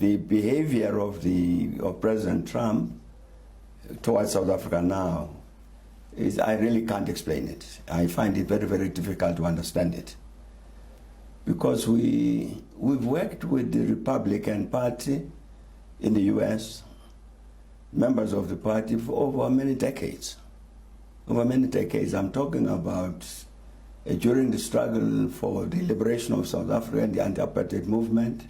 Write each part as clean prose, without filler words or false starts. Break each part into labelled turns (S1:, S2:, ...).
S1: the behavior of President Trump towards South Africa now is, I really can't explain it. I find it very, very difficult to understand it. Because we've worked with the Republican Party in the US, members of the party, for over many decades. Over many decades. I'm talking about during the struggle for the liberation of South Africa and the anti-apartheid movement.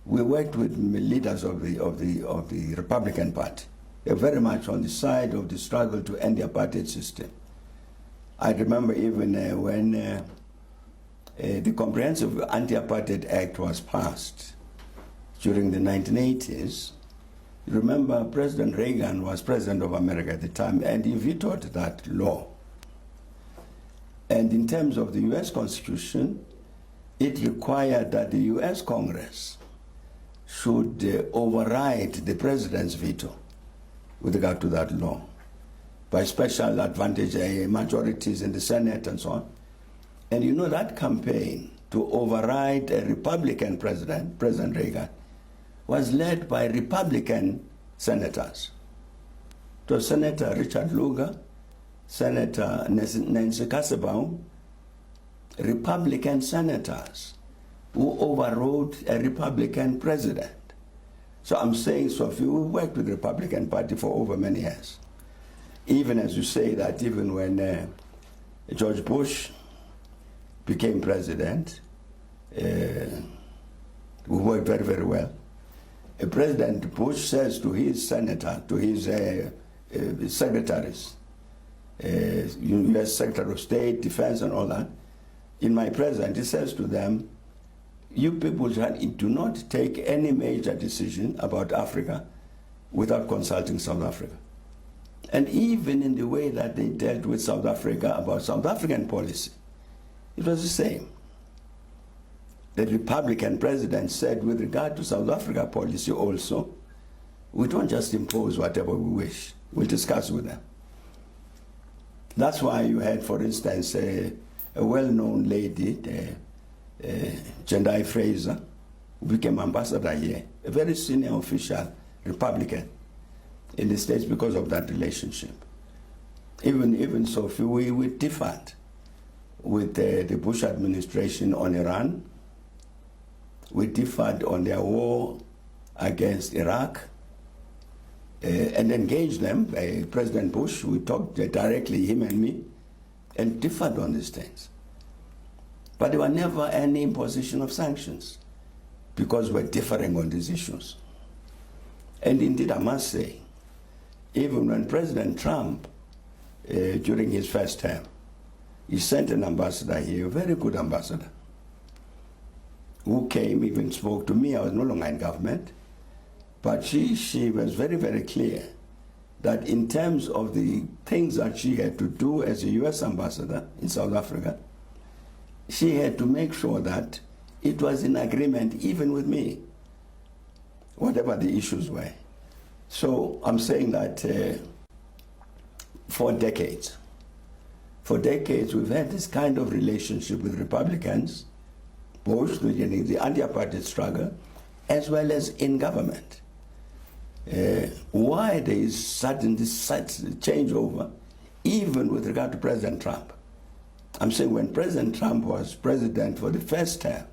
S1: We worked with leaders of the Republican Party. They're very much on the side of the struggle to end the apartheid system. I remember even when the Comprehensive Anti-Apartheid Act was passed during the 1980s. Remember, President Reagan was president of America at the time, and he vetoed that law. And in terms of the US Constitution, it required that the US Congress should override the president's veto with regard to that law by special advantage majorities in the Senate and so on. And you know, that campaign to override a Republican president, President Reagan, was led by Republican senators. It was Senator Richard Lugar, Senator Nancy Kassebaum, Republican senators who overrode a Republican president. So I'm saying, Sophie, we worked with the Republican Party for over many years. Even as you say that, even when George Bush became president, we worked very, very well. President Bush says to his senator, to his secretaries, U.S. Secretary of State, Defense, and all that, in my presence, he says to them, you people do not take any major decision about Africa without consulting South Africa. And even in the way that they dealt with South Africa about South African policy, it was the same. The Republican president said, with regard to South Africa policy also, we don't just impose whatever we wish. We'll discuss with them. That's why you had, for instance, a well-known lady, Jendai Fraser, who became ambassador here, a very senior official Republican in the States because of that relationship. Even so, we differed with the Bush administration on Iran. We differed on their war against Iraq and engaged them. President Bush, we talked directly, him and me, and differed on these things. But there were never any imposition of sanctions because we're differing on these issues. And indeed, I must say, even when President Trump, during his first term, he sent an ambassador here, a very good ambassador, who came, even spoke to me. I was no longer in government. But she was very, very clear that in terms of the things that she had to do as a US ambassador in South Africa, she had to make sure that it was in agreement even with me, whatever the issues were. So I'm saying that for decades we've had this kind of relationship with Republicans, both during the anti-apartheid struggle as well as in government. Why there is sudden this changeover, even with regard to President Trump? I'm saying when President Trump was president for the first term,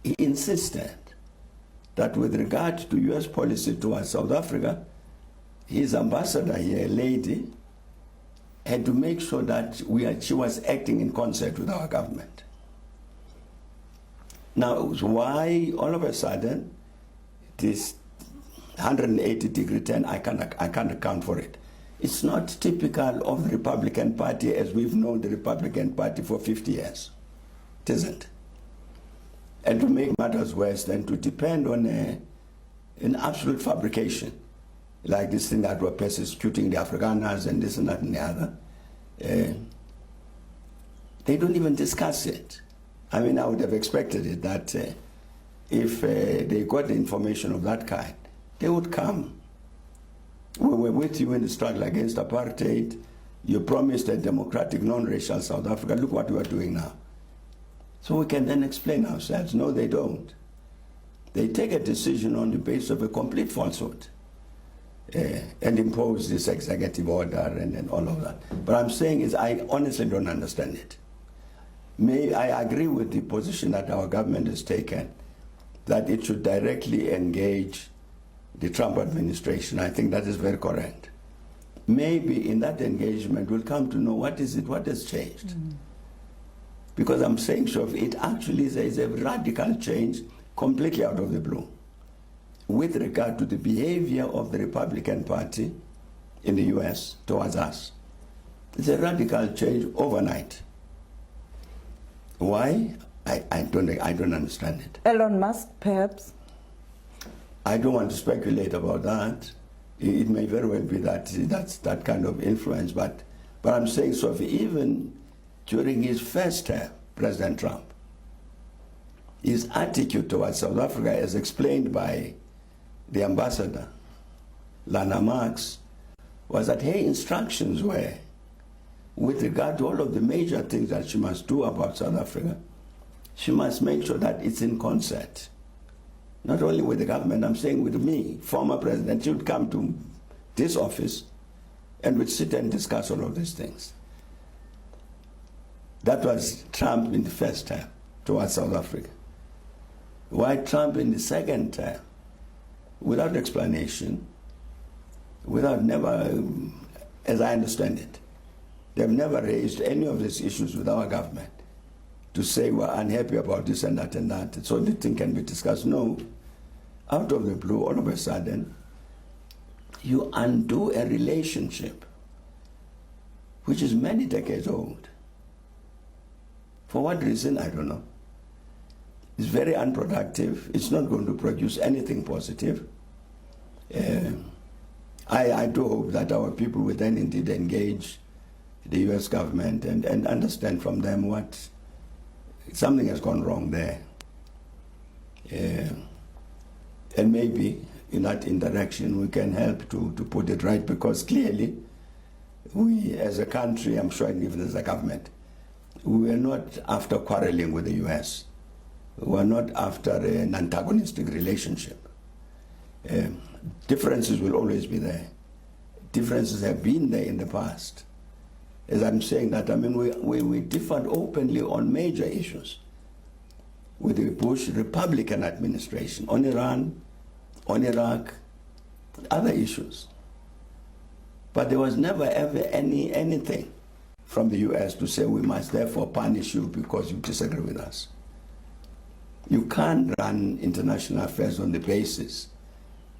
S1: he insisted that with regard to US policy towards South Africa, his ambassador here, a lady, had to make sure that she was acting in concert with our government. Now, why all of a sudden this 180-degree turn, I can't account for it. It's not typical of the Republican Party as we've known the Republican Party for 50 years. It isn't. And to make matters worse, then to depend on an absolute fabrication, like this thing that we're persecuting the Afrikaners and this and that and the other, they don't even discuss it. I mean, I would have expected it that if they got the information of that kind, they would come. We were with you in the struggle against apartheid. You promised a democratic, non-racial South Africa. Look what we are doing now. So we can then explain ourselves. No, they don't. they take a decision on the basis of a complete falsehood and impose this executive order and all of that. But I'm saying is I honestly don't understand it. I agree with the position that our government has taken, that it should directly engage the Trump administration. I think that is very correct. Maybe in that engagement we'll come to know what is it, what has changed. Because I'm saying so, it actually is a radical change completely out of the blue with regard to the behavior of the Republican Party in the US towards us. It's a radical change overnight. Why? I don't understand it.
S2: Elon Musk, perhaps?
S1: I don't want to speculate about that. It may very well be that that's that kind of influence, but I'm saying, so even during his first term, President Trump, his attitude towards South Africa, as explained by the ambassador, Lana Marks, was that her instructions were, with regard to all of the major things that she must do about South Africa, she must make sure that it's in concert. Not only with the government, I'm saying with me, former president, she would come to this office and would sit and discuss all of these things. That was Trump in the first term towards South Africa. Why Trump in the second term, without explanation, without never, as I understand it, they've never raised any of these issues with our government to say we're unhappy about this and that, so the thing can be discussed. No, out of the blue, all of a sudden, you undo a relationship which is many decades old. For what reason, I don't know. It's very unproductive. It's not going to produce anything positive. I do hope that our people will then indeed engage the US government and understand from them what something has gone wrong there. And maybe in that interaction we can help to put it right, because clearly we as a country, I'm sure even as a government, we are not after quarreling with the US. We are not after an antagonistic relationship. Differences will always be there. Differences have been there in the past. As I'm saying that, I mean, we differed openly on major issues with the Bush Republican administration, on Iran, on Iraq, other issues. But there was never ever anything from the US to say we must therefore punish you because you disagree with us. You can't run international affairs on the basis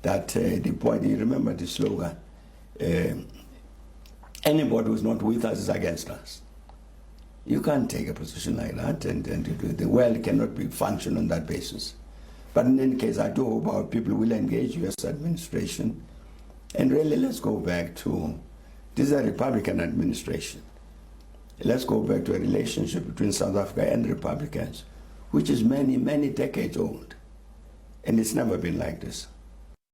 S1: that the point, you remember the slogan, anybody who's not with us is against us. You can't take a position like that, and the world cannot be functioned on that basis. But in any case, I do hope our people will engage US administration, and really let's go back to, this is a Republican administration. Let's go back to a relationship between South Africa and Republicans, which is many, many decades old. And it's never been like this.